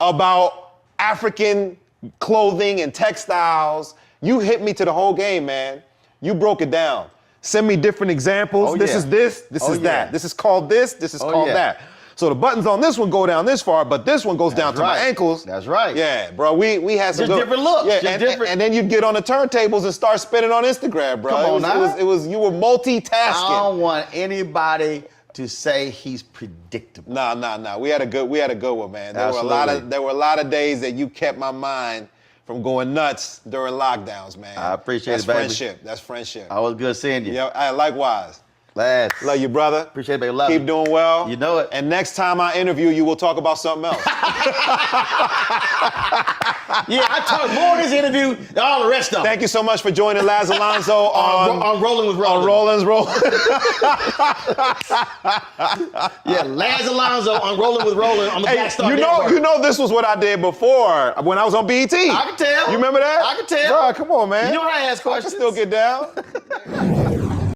about African clothing and textiles. You hit me to the whole game, man. You broke it down. Send me different examples. Oh, this yeah. is this is that. This is called this is called that. So the buttons on this one go down this far, but this one goes down to my ankles. That's right. Yeah, bro. We had some Just different looks. Yeah, Just different. And then you'd get on the turntables and start spinning on Instagram, bro. Come on now. It was you were multitasking. I don't want anybody to say he's predictable. Nah. We had a good one, man. There Absolutely. were a lot of days that you kept my mind from going nuts during lockdowns, man. I appreciate it, baby. That's friendship. That's friendship. Always good seeing you. Yeah, likewise. Laz. Love you, brother. Appreciate it, baby. Love Keep you. doing well. You know it. And next time I interview you, we'll talk about something else. Yeah, I talk more in this interview than all the rest of them. Thank you so much for joining Laz Alonso on Rolling with Rollin'. On Rollins Roll. Yeah, Laz Alonso on Rolling with Rollin' on the Black Star Network. You know this was what I did before when I was on BET. I can tell. You remember that? I can tell. Bro, come on, man. You know how I ask questions. I can still get down.